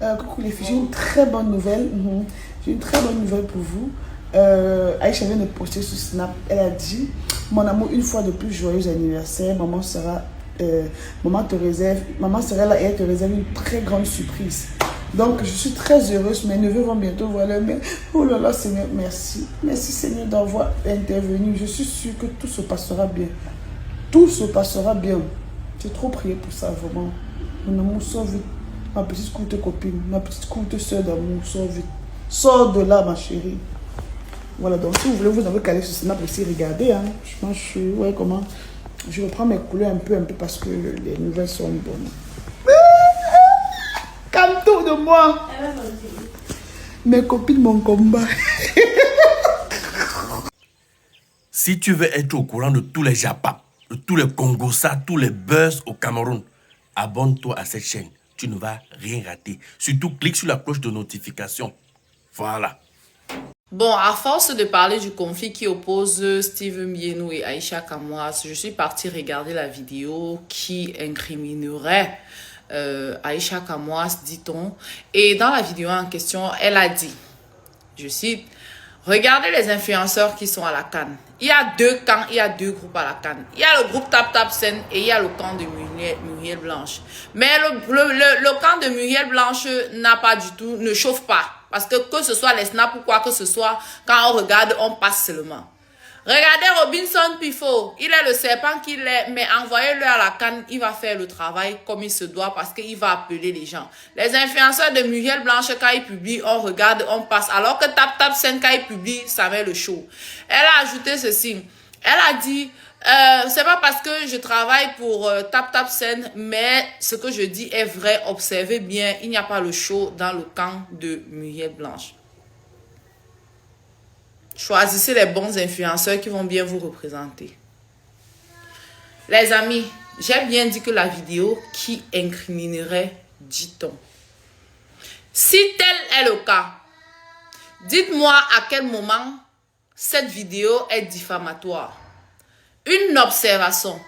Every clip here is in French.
Coucou les filles, j'ai une très bonne nouvelle. J'ai une très bonne nouvelle pour vous. Aïcha vient de poster sur Snap. Elle a dit: mon amour, une fois de plus, joyeux anniversaire. Maman sera, maman sera là et elle te réserve une très grande surprise. Donc, je suis très heureuse. Mes neveux vont bientôt voir leur mère. Oh là là, Seigneur, merci. Merci, Seigneur, d'avoir intervenu. Je suis sûre que tout se passera bien. Tout se passera bien. J'ai trop prié pour ça, vraiment. Mon amour, sors vite. Ma petite courte copine, ma petite courte soeur d'amour, sors vite. Sors de là, ma chérie. Voilà, donc si vous voulez, vous avez calé sur Snap aussi, regardez. Hein. Je pense que je suis... Ouais, comment? Je reprends mes couleurs un peu, parce que les nouvelles sont bonnes. Calme-toi de moi. Mes copines, mon combat. Si tu veux être au courant de tous les Japas, de tous les Congossas, tous les buzz au Cameroun, abonne-toi à cette chaîne. Tu ne vas rien rater. Surtout, clique sur la cloche de notification. Voilà. Bon, à force de parler du conflit qui oppose Steven Mbienou et Aïcha Kamwas, je suis partie regarder la vidéo qui incriminerait Aïcha Kamwas, dit-on. Et dans la vidéo en question, elle a dit, je cite: regardez les influenceurs qui sont à la CAN. Il y a deux camps, il y a deux groupes à la CAN. Il y a le groupe Tap Tap Sen et il y a le camp de Muriel Blanche. Mais le camp de Muriel Blanche n'a pas du tout, ne chauffe pas. Parce que ce soit les snaps ou quoi que ce soit, quand on regarde, on passe seulement. Regardez Robinson Pifo, il est le serpent qu'il est, mais envoyez-le à la CAN, il va faire le travail comme il se doit parce qu'il va appeler les gens. Les influenceurs de Muriel Blanche, quand ils publient, on regarde, on passe. Alors que Tap Tap Sen, quand ils publient, ça met le show. Elle a ajouté ceci. Elle a dit: c'est pas parce que je travaille pour Tap Tap Sen, mais ce que je dis est vrai. Observez bien, il n'y a pas le show dans le camp de Muriel Blanche. Choisissez les bons influenceurs qui vont bien vous représenter. Les amis, j'ai bien dit que la vidéo qui incriminerait, dit-on. Si tel est le cas, dites-moi à quel moment cette vidéo est diffamatoire. Une observation.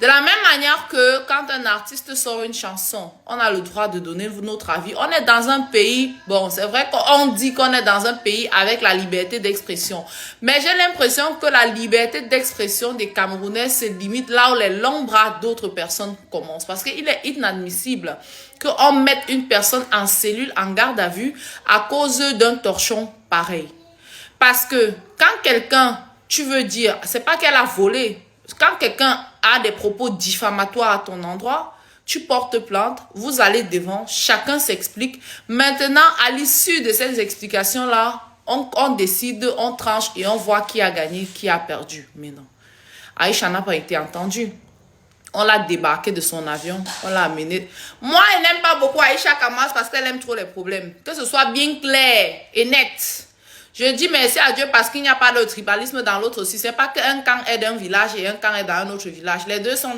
De la même manière que quand un artiste sort une chanson, on a le droit de donner notre avis. On est dans un pays, bon, c'est vrai qu'on dit qu'on est dans un pays avec la liberté d'expression. Mais j'ai l'impression que la liberté d'expression des Camerounais se limite là où les longs bras d'autres personnes commencent. Parce qu'il est inadmissible qu'on mette une personne en cellule, en garde à vue, à cause d'un torchon pareil. Parce que quand quelqu'un, tu veux dire, c'est pas qu'elle a volé. Quand quelqu'un a des propos diffamatoires à ton endroit, tu portes plainte, vous allez devant, chacun s'explique. Maintenant, à l'issue de ces explications-là, on décide, on tranche et on voit qui a gagné, qui a perdu. Mais non, Aïcha n'a pas été entendue. On l'a débarqué de son avion, on l'a amené. Moi, je n'aime pas beaucoup Aïcha Kamwas parce qu'elle aime trop les problèmes. Que ce soit bien clair et net. Je dis merci à Dieu parce qu'il n'y a pas de tribalisme dans l'autre aussi. C'est pas qu'un camp est d'un village et un camp est dans un autre village. Les deux sont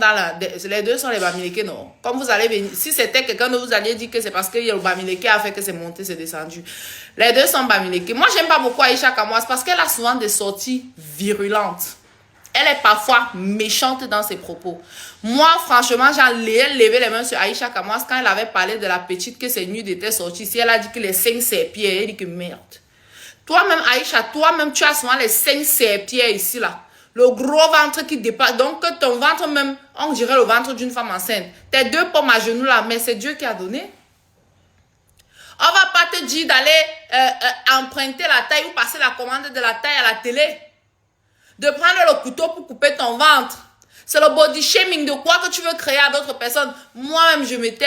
les Bamileke, non. Comme vous allez venir, si c'était quelqu'un de vous allez dire que c'est parce que le Bamileke a fait que c'est monté, c'est descendu. Les deux sont Bamileke. Moi, j'aime pas beaucoup Aïcha Kamwas parce qu'elle a souvent des sorties virulentes. Elle est parfois méchante dans ses propos. Moi, franchement, j'ai levé les mains sur Aïcha Kamwas quand elle avait parlé de la petite que ses nudes étaient sorties. Si elle a dit que les 5 serpillères, elle dit que merde. Toi-même, Aïcha, toi-même, tu as souvent les 5 serpillères ici, là. Le gros ventre qui dépasse. Donc, ton ventre même, on dirait le ventre d'une femme enceinte. Tes 2 pommes à genoux, là, mais c'est Dieu qui a donné. On va pas te dire d'aller emprunter la taille ou passer la commande de la taille à la télé. De prendre le couteau pour couper ton ventre. C'est le body shaming de quoi que tu veux créer à d'autres personnes. Moi-même, j'étais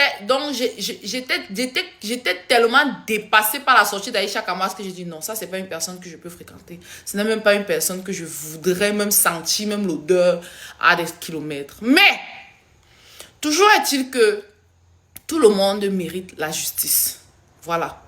tellement dépassée par la sortie d'Aïcha Kamwas que j'ai dit non, ça, c'est pas une personne que je peux fréquenter. Ce n'est même pas une personne que je voudrais même sentir, même l'odeur à des kilomètres. Mais, toujours est-il que tout le monde mérite la justice. Voilà.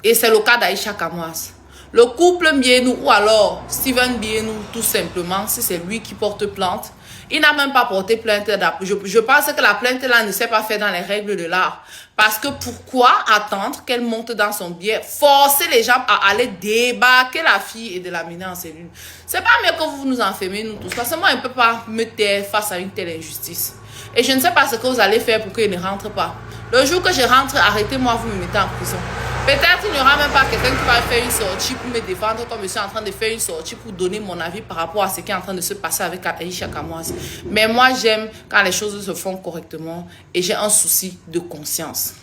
Et c'est le cas d'Aïcha Kamwas. Le couple Mbienou ou alors Steven Mbienou, tout simplement, si c'est lui qui porte plainte, il n'a même pas porté plainte. Je pense que la plainte là ne s'est pas faite dans les règles de l'art. Parce que pourquoi attendre qu'elle monte dans son biais, forcer les gens à aller débarquer la fille et de l'amener en cellule? C'est pas mieux que vous nous enfermez, nous tous. Parce que moi, je ne peux pas me taire face à une telle injustice. Et je ne sais pas ce que vous allez faire pour qu'il ne rentre pas. Le jour que je rentre, arrêtez-moi, vous me mettez en prison. Peut-être qu'il n'y aura même pas quelqu'un qui va faire une sortie pour me défendre comme je suis en train de faire une sortie pour donner mon avis par rapport à ce qui est en train de se passer avec Aïcha Kamoise. Mais moi, j'aime quand les choses se font correctement et j'ai un souci de conscience.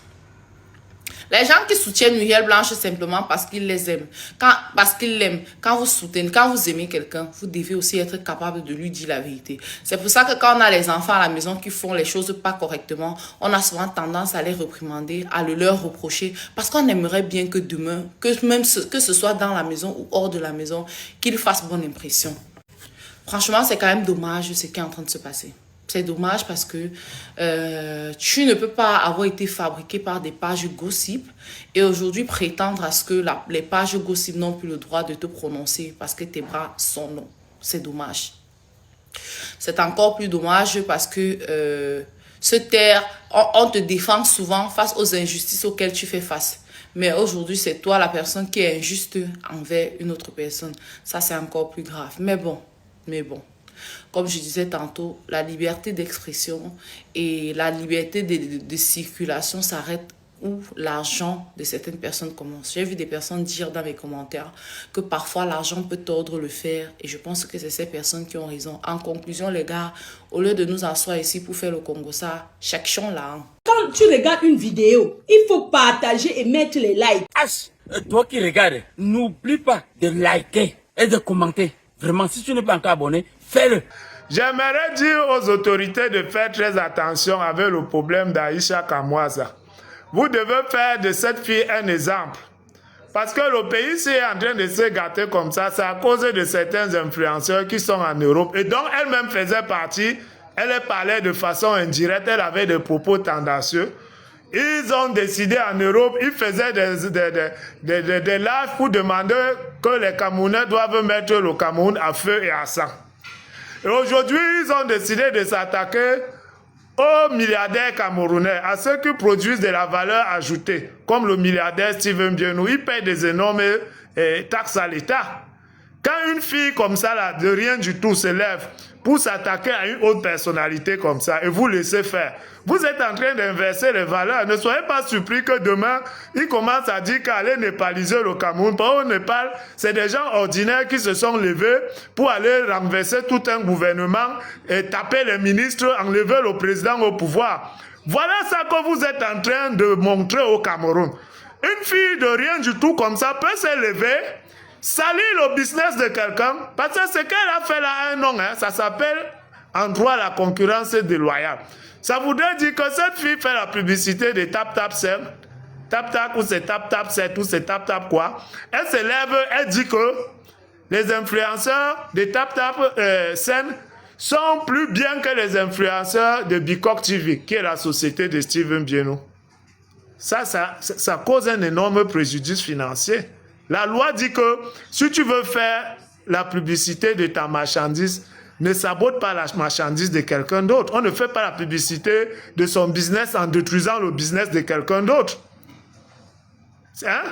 Les gens qui soutiennent Muriel Blanche simplement parce qu'ils les aiment, parce qu'ils l'aiment, quand vous soutenez, quand vous aimez quelqu'un, vous devez aussi être capable de lui dire la vérité. C'est pour ça que quand on a les enfants à la maison qui font les choses pas correctement, on a souvent tendance à les réprimander, à le leur reprocher, parce qu'on aimerait bien que demain, que ce soit dans la maison ou hors de la maison, qu'ils fassent bonne impression. Franchement, c'est quand même dommage ce qui est en train de se passer. C'est dommage parce que tu ne peux pas avoir été fabriqué par des pages gossip et aujourd'hui prétendre à ce que les pages gossip n'ont plus le droit de te prononcer parce que tes bras sont longs. C'est dommage. C'est encore plus dommage parce que se taire, on te défend souvent face aux injustices auxquelles tu fais face. Mais aujourd'hui, c'est toi la personne qui est injuste envers une autre personne. Ça, c'est encore plus grave. Mais bon. Comme je disais tantôt, la liberté d'expression et la liberté de circulation s'arrêtent où l'argent de certaines personnes commence. J'ai vu des personnes dire dans mes commentaires que parfois l'argent peut tordre le fer et je pense que c'est ces personnes qui ont raison. En conclusion, les gars, au lieu de nous asseoir ici pour faire le Congo, ça, cherchons là. Quand tu regardes une vidéo, il faut partager et mettre les likes. Toi qui regardes, n'oublie pas de liker et de commenter. Vraiment, si tu n'es pas encore abonné, fais-le. J'aimerais dire aux autorités de faire très attention avec le problème d'Aïcha Kamoise. Vous devez faire de cette fille un exemple. Parce que le pays est en train de se gâter comme ça, c'est à cause de certains influenceurs qui sont en Europe. Et donc, elle-même faisait partie, elle parlait de façon indirecte, elle avait des propos tendancieux. Ils ont décidé en Europe, ils faisaient des lives pour demander que les Camerounais doivent mettre le Cameroun à feu et à sang. Et aujourd'hui, ils ont décidé de s'attaquer aux milliardaires camerounais, à ceux qui produisent de la valeur ajoutée, comme le milliardaire Steven Bienou. Ils payent des énormes taxes à l'État. Quand une fille comme ça, là, de rien du tout, se lève pour s'attaquer à une autre personnalité comme ça, et vous laissez faire, vous êtes en train d'inverser les valeurs. Ne soyez pas surpris que demain, ils commencent à dire qu'aller népaliser le Cameroun. Au Népal, c'est des gens ordinaires qui se sont levés pour aller renverser tout un gouvernement et taper les ministres, enlever le président au pouvoir. Voilà ça que vous êtes en train de montrer au Cameroun. Une fille de rien du tout comme ça peut se lever, salir le business de quelqu'un, parce que ce qu'elle a fait là a un nom, hein, ça s'appelle en droit la concurrence déloyale. Ça voudrait dire que cette fille fait la publicité de tap-tap-7, tap-tap ou c'est tap-tap-7 ou c'est tap-tap quoi. Elle se lève, elle dit que les influenceurs de tap-tap-7 sont plus bien que les influenceurs de Bicok TV, qui est la société de Steven Bienou. Ça cause un énorme préjudice financier. La loi dit que si tu veux faire la publicité de ta marchandise, ne sabote pas la marchandise de quelqu'un d'autre. On ne fait pas la publicité de son business en détruisant le business de quelqu'un d'autre. Hein?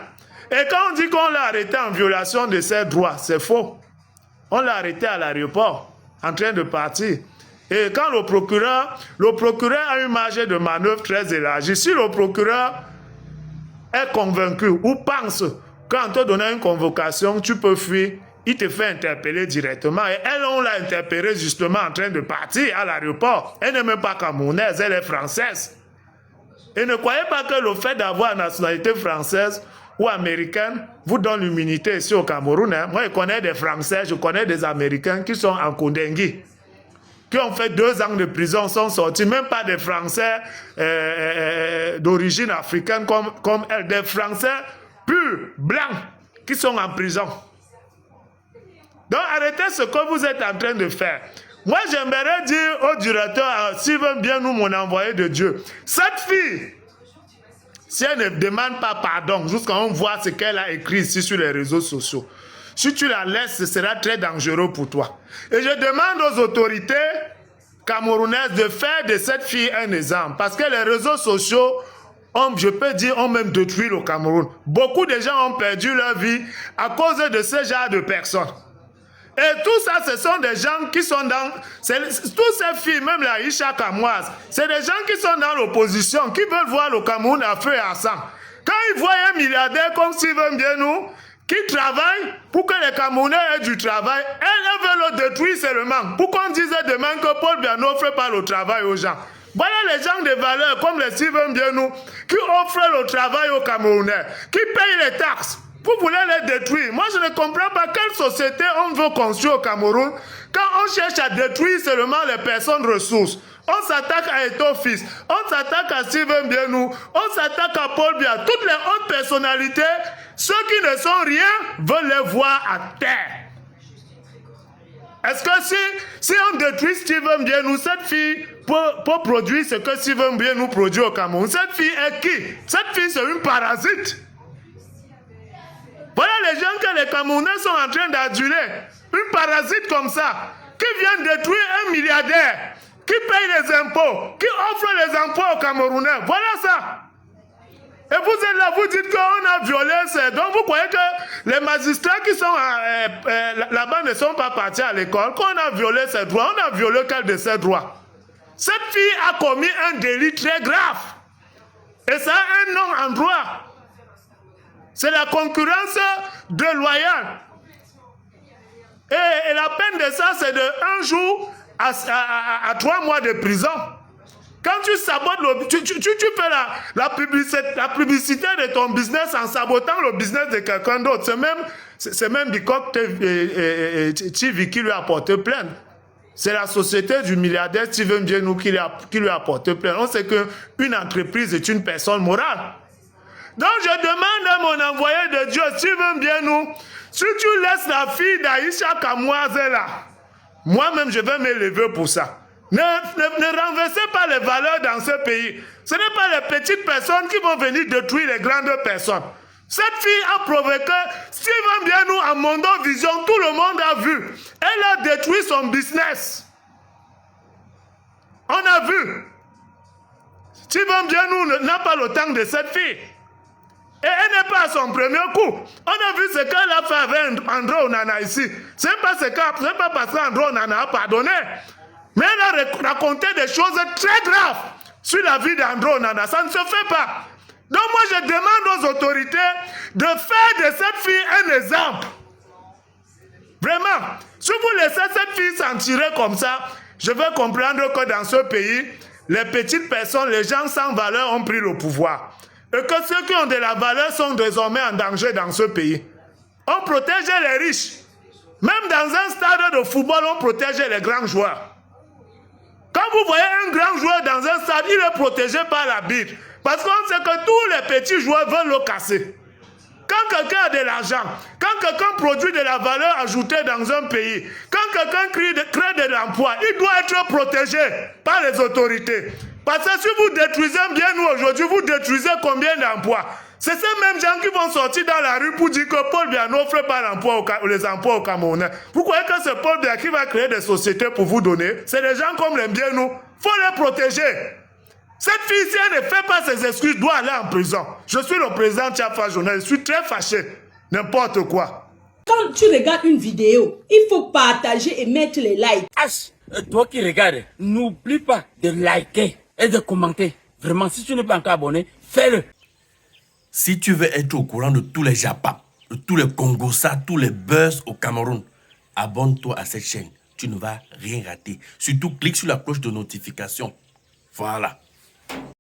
Et quand on dit qu'on l'a arrêté en violation de ses droits, c'est faux. On l'a arrêté à l'aéroport, en train de partir. Et quand le procureur a une marge de manœuvre très élargie. Si le procureur est convaincu ou pense qu'en te donnant une convocation, tu peux fuir, il te fait interpeller directement. Et elle, on l'a interpellée justement en train de partir à l'aéroport. Elle n'est même pas camerounaise, elle est française. Et ne croyez pas que le fait d'avoir une nationalité française ou américaine vous donne l'immunité ici au Cameroun. Hein. Moi, je connais des Français, je connais des Américains qui sont en Kondengui, qui ont fait 2 ans de prison, sont sortis, même pas des Français d'origine africaine comme elle, des Français purs, blancs, qui sont en prison. Donc arrêtez ce que vous êtes en train de faire. Moi, j'aimerais dire au directeur, s'il veut bien nous, mon envoyé de Dieu, cette fille, si elle ne demande pas pardon, jusqu'à on voit ce qu'elle a écrit ici sur les réseaux sociaux, si tu la laisses, ce sera très dangereux pour toi. Et je demande aux autorités camerounaises de faire de cette fille un exemple, parce que les réseaux sociaux, je peux dire, ont même détruit le Cameroun. Beaucoup de gens ont perdu leur vie à cause de ce genre de personnes. Et tout ça, ce sont des gens qui sont dans... Tous ces filles, même la Aïcha Kamoise, c'est des gens qui sont dans l'opposition, qui veulent voir le Cameroun à feu et à sang. Quand ils voient un milliardaire comme Steven Bienou, qui travaille pour que les Camerounais aient du travail, elles veulent le détruire seulement. Pour qu'on dise demain que Paul Biya n'offre pas le travail aux gens. Voilà les gens de valeur comme les Steven Bienou qui offrent le travail aux Camerounais, qui payent les taxes. Vous voulez les détruire. Moi, je ne comprends pas quelle société on veut construire au Cameroun quand on cherche à détruire seulement les personnes ressources. On s'attaque à Eto'o Fils, on s'attaque à Steven Bienou, on s'attaque à Paul Biya. Toutes les hautes personnalités, ceux qui ne sont rien, veulent les voir à terre. Est-ce que si on détruit Steven Bienou, cette fille peut produire ce que Steven Bienou produit au Cameroun? Cette fille est qui? Cette fille, c'est une parasite. Voilà les gens que les Camerounais sont en train d'aduler. Une parasite comme ça, qui vient détruire un milliardaire, qui paye les impôts, qui offre les emplois aux Camerounais. Voilà ça. Et vous êtes là, vous dites qu'on a violé. Donc vous croyez que les magistrats qui sont là-bas ne sont pas partis à l'école, qu'on a violé ses droits. On a violé quel de ses droits? Cette fille a commis un délit très grave. Et ça a un nom en droit. C'est la concurrence déloyale. Et la peine de ça, c'est de 1 jour à 3 mois de prison. Quand tu sabotes, tu fais la publicité de ton business en sabotant le business de quelqu'un d'autre. C'est même Bikok TV qui lui a porté plainte. C'est la société du milliardaire Steven Bienou qui lui a porté plainte. On sait qu'une entreprise est une personne morale. Donc je demande à mon envoyé de Dieu, Steven Bienou, si tu laisses la fille d'Aïcha Kamoise là, moi-même je vais me lever pour ça. Ne renversez pas les valeurs dans ce pays. Ce n'est pas les petites personnes qui vont venir détruire les grandes personnes. Cette fille a provoqué Steven Bienou à Mondo Vision, tout le monde a vu. Elle a détruit son business. On a vu. Steven Bienou n'a pas le temps de cette fille. Et elle n'est pas à son premier coup. On a vu ce qu'elle a fait avec André Onana ici. Ce n'est pas parce qu'André Onana a pardonné. Mais elle a raconté des choses très graves sur la vie d'André Onana. Ça ne se fait pas. Donc moi je demande aux autorités de faire de cette fille un exemple. Vraiment. Si vous laissez cette fille s'en tirer comme ça, je vais comprendre que dans ce pays, les petites personnes, les gens sans valeur ont pris le pouvoir. Et que ceux qui ont de la valeur sont désormais en danger dans ce pays. On protégeait les riches. Même dans un stade de football, on protégeait les grands joueurs. Quand vous voyez un grand joueur dans un stade, il est protégé par l'arbitre. Parce qu'on sait que tous les petits joueurs veulent le casser. Quand quelqu'un a de l'argent, quand quelqu'un produit de la valeur ajoutée dans un pays, quand quelqu'un crée de l'emploi, il doit être protégé par les autorités. Parce que si vous détruisez bien nous aujourd'hui, vous détruisez combien d'emplois? C'est ces mêmes gens qui vont sortir dans la rue pour dire que Paul Biya n'offre pas les emplois aux Camerounais. Vous croyez que c'est Paul Biya qui va créer des sociétés pour vous donner? C'est des gens comme les Bienou. Il faut les protéger. Cette fille, si elle ne fait pas ses excuses, doit aller en prison. Je suis le président Tiafa Journal, je suis très fâché. N'importe quoi. Quand tu regardes une vidéo, il faut partager et mettre les likes. Toi qui regardes, n'oublie pas de liker et de commenter. Vraiment, si tu n'es pas encore abonné, fais-le. Si tu veux être au courant de tous les Japas, de tous les Congossas, tous les buzz au Cameroun, abonne-toi à cette chaîne. Tu ne vas rien rater. Surtout, clique sur la cloche de notification. Voilà.